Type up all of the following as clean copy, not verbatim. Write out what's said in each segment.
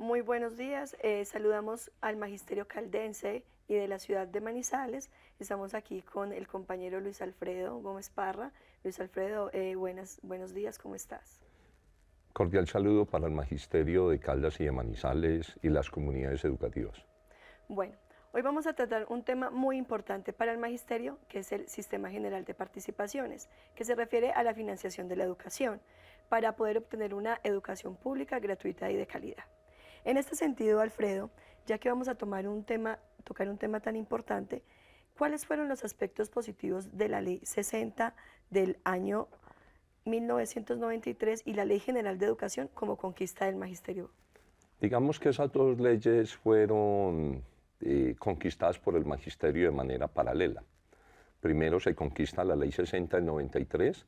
Muy buenos días. Saludamos al Magisterio Caldense y de la ciudad de Manizales. Estamos aquí con el compañero Luis Alfredo Gómez Parra. Luis Alfredo, buenos días, ¿cómo estás? Cordial saludo para el Magisterio de Caldas y de Manizales y las comunidades educativas. Bueno, hoy vamos a tratar un tema muy importante para el Magisterio, que es el Sistema General de Participaciones, que se refiere a la financiación de la educación, para poder obtener una educación pública, gratuita y de calidad. En este sentido, Alfredo, ya que vamos a tocar un tema tan importante, ¿cuáles fueron los aspectos positivos de la Ley 60 del año 1993 y la Ley General de Educación como conquista del Magisterio? Digamos que esas dos leyes fueron conquistadas por el Magisterio de manera paralela. Primero se conquista la Ley 60 del 93,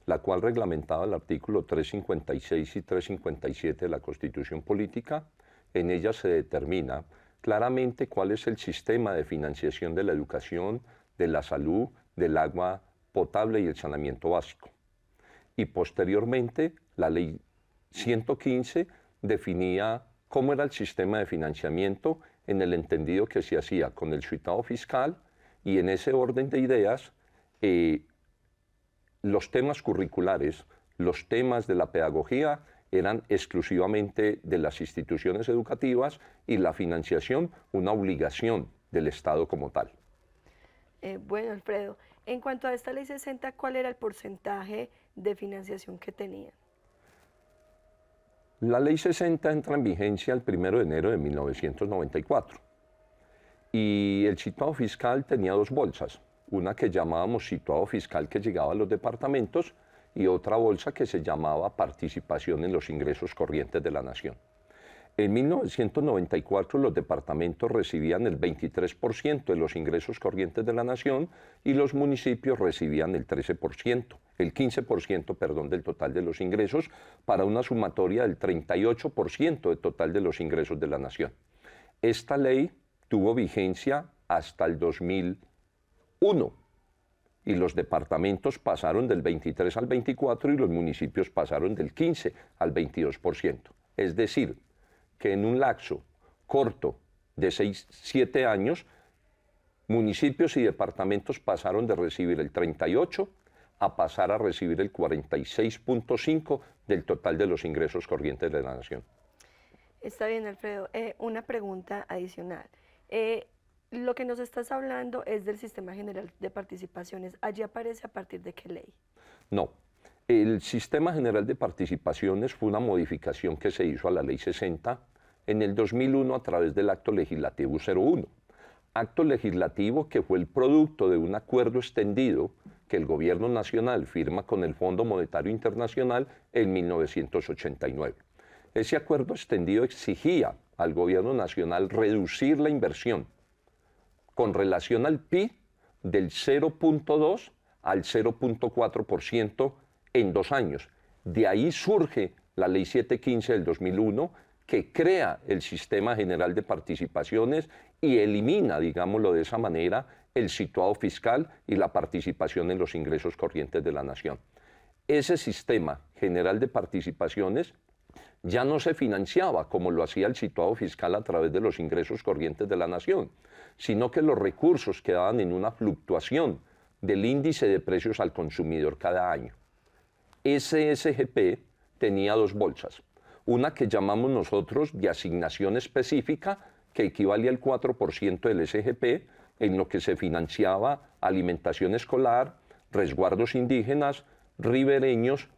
la cual reglamentaba el artículo 356 y 357 de la Constitución Política. En ella se determina claramente cuál es el sistema de financiación de la educación, de la salud, del agua potable y el saneamiento básico. Y posteriormente la Ley 115 definía cómo era el sistema de financiamiento en el entendido que se hacía con el suitado fiscal, y en ese orden de ideas los temas curriculares, los temas de la pedagogía eran exclusivamente de las instituciones educativas y la financiación una obligación del Estado como tal. Bueno, Alfredo, en cuanto a esta Ley 60, ¿cuál era el porcentaje de financiación que tenían? La Ley 60 entra en vigencia el 1 de enero de 1994 y el situado fiscal tenía dos bolsas, una que llamábamos situado fiscal que llegaba a los departamentos y otra bolsa que se llamaba participación en los ingresos corrientes de la nación. En 1994 los departamentos recibían el 23% de los ingresos corrientes de la nación y los municipios recibían el 13%, el 15%, perdón, del total de los ingresos, para una sumatoria del 38% del total de los ingresos de la nación. Esta ley tuvo vigencia hasta el 2001 y los departamentos pasaron del 23 al 24 y los municipios pasaron del 15 al 22%. Es decir, que en un lapso corto de 6-7 años, municipios y departamentos pasaron de recibir el 38 a pasar a recibir el 46.5 del total de los ingresos corrientes de la nación. Está bien, Alfredo. Una pregunta adicional. Lo que nos estás hablando es del Sistema General de Participaciones. ¿Allí aparece a partir de qué ley? No. El Sistema General de Participaciones fue una modificación que se hizo a la Ley 60 en el 2001 a través del Acto Legislativo 01. Acto legislativo que fue el producto de un acuerdo extendido que el Gobierno Nacional firma con el Fondo Monetario Internacional en 1989. Ese acuerdo extendido exigía al Gobierno Nacional reducir la inversión con relación al PIB del 0.2 al 0.4% en 2 años. De ahí surge la Ley 715 del 2001, que crea el Sistema General de Participaciones y elimina, digámoslo de esa manera, el situado fiscal y la participación en los ingresos corrientes de la nación. Ese Sistema General de Participaciones ya no se financiaba como lo hacía el situado fiscal a través de los ingresos corrientes de la nación, sino que los recursos quedaban en una fluctuación del índice de precios al consumidor cada año. Ese SGP tenía dos bolsas, una que llamamos nosotros de asignación específica, que equivalía al 4% del SGP, en lo que se financiaba alimentación escolar, resguardos indígenas, ribereños,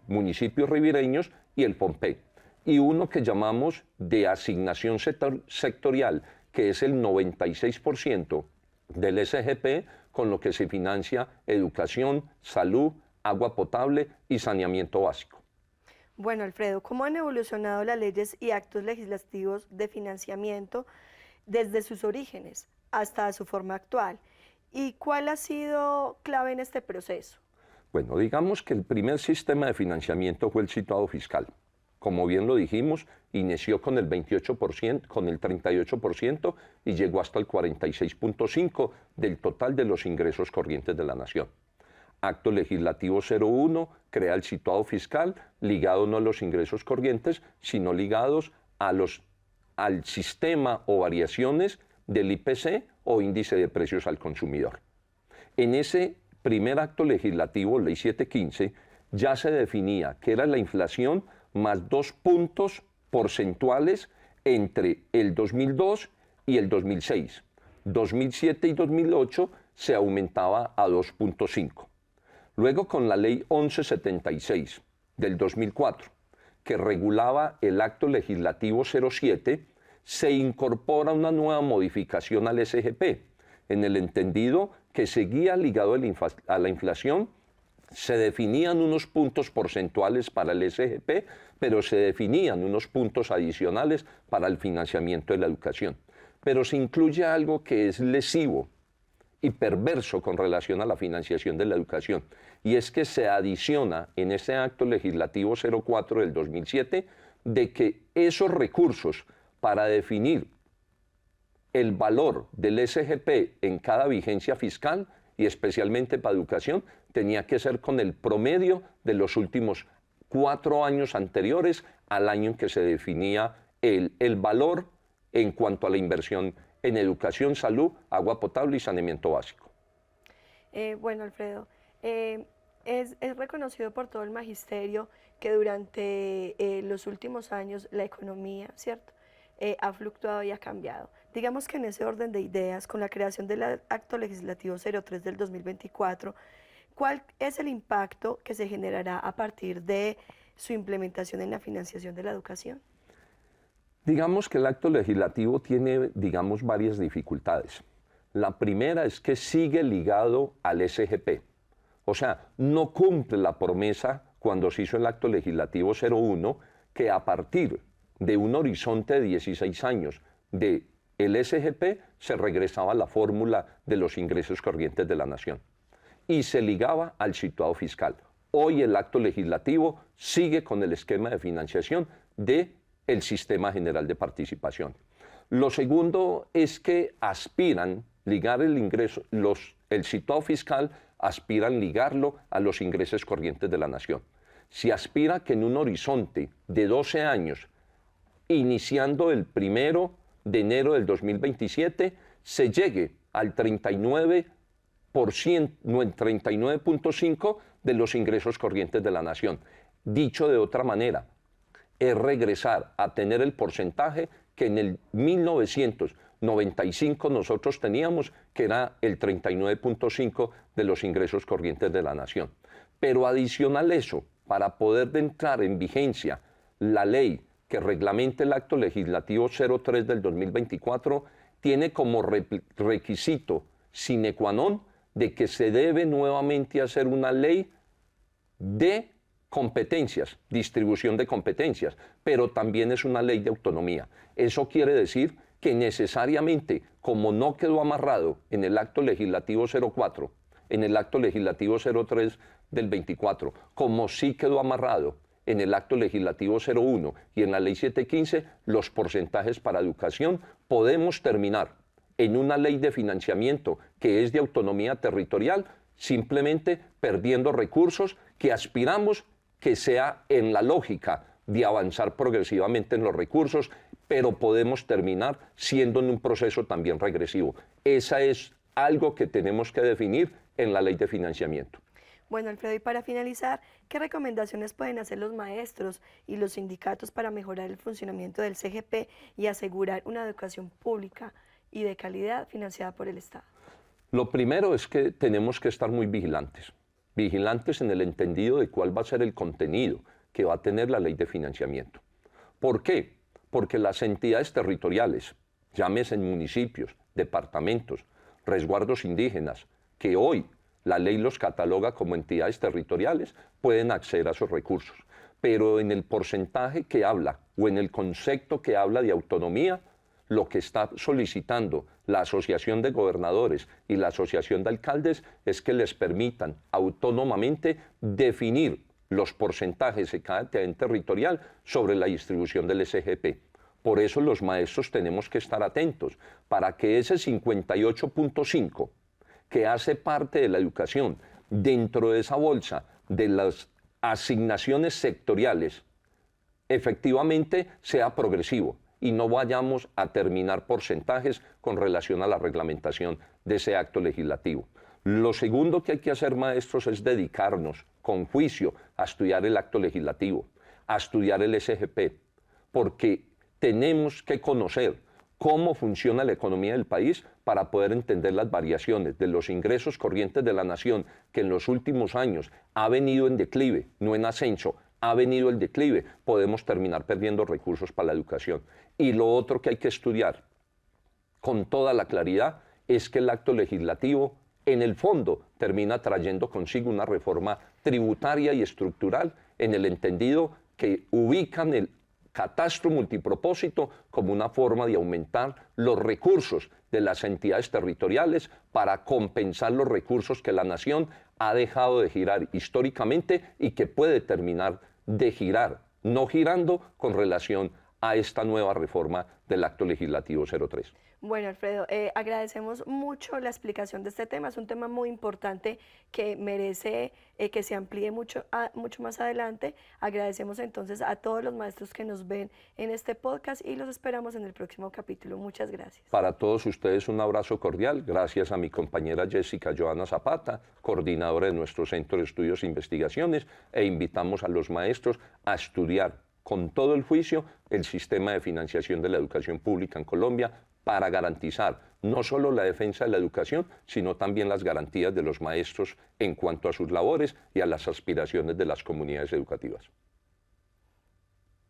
municipios ribereños y el POMPE. Y uno que llamamos de asignación sectorial, que es el 96% del SGP, con lo que se financia educación, salud, agua potable y saneamiento básico. Bueno, Alfredo, ¿cómo han evolucionado las leyes y actos legislativos de financiamiento desde sus orígenes hasta su forma actual? ¿Y cuál ha sido clave en este proceso? Bueno, digamos que el primer sistema de financiamiento fue el situado fiscal. Como bien lo dijimos, inició con el 28%, con el 38% y llegó hasta el 46.5% del total de los ingresos corrientes de la nación. Acto Legislativo 01 crea el situado fiscal ligado no a los ingresos corrientes, sino ligados al sistema o variaciones del IPC o índice de precios al consumidor. En ese primer acto legislativo, Ley 715, ya se definía que era la inflación más 2 puntos porcentuales entre el 2002 y el 2006. 2007 y 2008 se aumentaba a 2.5. Luego con la Ley 1176 del 2004, que regulaba el acto legislativo 07, se incorpora una nueva modificación al SGP, en el entendido que seguía ligado a la inflación. Se definían unos puntos porcentuales para el SGP, pero se definían unos puntos adicionales para el financiamiento de la educación. Pero se incluye algo que es lesivo y perverso con relación a la financiación de la educación, y es que se adiciona en ese acto legislativo 04 del 2007 de que esos recursos para definir el valor del SGP en cada vigencia fiscal y especialmente para educación tenía que ser con el promedio de los últimos 4 años anteriores al año en que se definía el valor en cuanto a la inversión en educación, salud, agua potable y saneamiento básico. Bueno, Alfredo, es reconocido por todo el magisterio que durante los últimos años la economía, ¿cierto?, ha fluctuado y ha cambiado. Digamos que en ese orden de ideas, con la creación del Acto Legislativo 03 del 2024, ¿cuál es el impacto que se generará a partir de su implementación en la financiación de la educación? Digamos que el acto legislativo tiene, varias dificultades. La primera es que sigue ligado al SGP. O sea, no cumple la promesa cuando se hizo el acto legislativo 01, que a partir de un horizonte de 16 años del SGP se regresaba a la fórmula de los ingresos corrientes de la nación y se ligaba al situado fiscal. Hoy el acto legislativo sigue con el esquema de financiación del Sistema General de Participación. Lo segundo es que aspiran ligar el ingreso, el situado fiscal aspiran ligarlo a los ingresos corrientes de la nación. Se aspira que en un horizonte de 12 años, iniciando el 1 de enero del 2027, se llegue al 39.5% de los ingresos corrientes de la nación. Dicho de otra manera, es regresar a tener el porcentaje que en el 1995 nosotros teníamos, que era el 39.5% de los ingresos corrientes de la nación. Pero adicional a eso, para poder entrar en vigencia la ley que reglamente el acto legislativo 03 del 2024, tiene como requisito sine qua non de que se debe nuevamente hacer una ley de competencias, distribución de competencias, pero también es una ley de autonomía. Eso quiere decir que necesariamente, como no quedó amarrado en el acto legislativo 04, en el acto legislativo 03 del 24, como sí quedó amarrado en el acto legislativo 01 y en la ley 715, los porcentajes para educación, podemos terminar en una ley de financiamiento que es de autonomía territorial, simplemente perdiendo recursos que aspiramos que sea en la lógica de avanzar progresivamente en los recursos, pero podemos terminar siendo en un proceso también regresivo. Esa es algo que tenemos que definir en la ley de financiamiento. Bueno, Alfredo, y para finalizar, ¿qué recomendaciones pueden hacer los maestros y los sindicatos para mejorar el funcionamiento del CGP y asegurar una educación pública y de calidad financiada por el Estado? Lo primero es que tenemos que estar muy vigilantes en el entendido de cuál va a ser el contenido que va a tener la ley de financiamiento. ¿Por qué? Porque las entidades territoriales, llámese en municipios, departamentos, resguardos indígenas, que hoy la ley los cataloga como entidades territoriales, pueden acceder a esos recursos. Pero en el porcentaje que habla o en el concepto que habla de autonomía, lo que está solicitando la Asociación de Gobernadores y la Asociación de Alcaldes es que les permitan autónomamente definir los porcentajes de cada entidad territorial sobre la distribución del SGP. Por eso los maestros tenemos que estar atentos para que ese 58.5 que hace parte de la educación dentro de esa bolsa de las asignaciones sectoriales efectivamente sea progresivo y no vayamos a terminar porcentajes con relación a la reglamentación de ese acto legislativo. Lo segundo que hay que hacer, maestros, es dedicarnos con juicio a estudiar el acto legislativo, a estudiar el SGP, porque tenemos que conocer cómo funciona la economía del país para poder entender las variaciones de los ingresos corrientes de la nación, que en los últimos años ha venido en declive, no en ascenso, ha venido el declive, podemos terminar perdiendo recursos para la educación. Y lo otro que hay que estudiar con toda la claridad es que el acto legislativo en el fondo termina trayendo consigo una reforma tributaria y estructural en el entendido que ubican el catastro multipropósito como una forma de aumentar los recursos de las entidades territoriales para compensar los recursos que la nación ha dejado de girar históricamente y que puede terminar de girar, no girando con relación a esta nueva reforma del Acto Legislativo 03. Bueno, Alfredo, agradecemos mucho la explicación de este tema. Es un tema muy importante que merece que se amplíe mucho más adelante. Agradecemos entonces a todos los maestros que nos ven en este podcast y los esperamos en el próximo capítulo. Muchas gracias. Para todos ustedes un abrazo cordial. Gracias a mi compañera Jessica Joana Zapata, coordinadora de nuestro Centro de Estudios e Investigaciones, e invitamos a los maestros a estudiar con todo el juicio el sistema de financiación de la educación pública en Colombia para garantizar no solo la defensa de la educación, sino también las garantías de los maestros en cuanto a sus labores y a las aspiraciones de las comunidades educativas.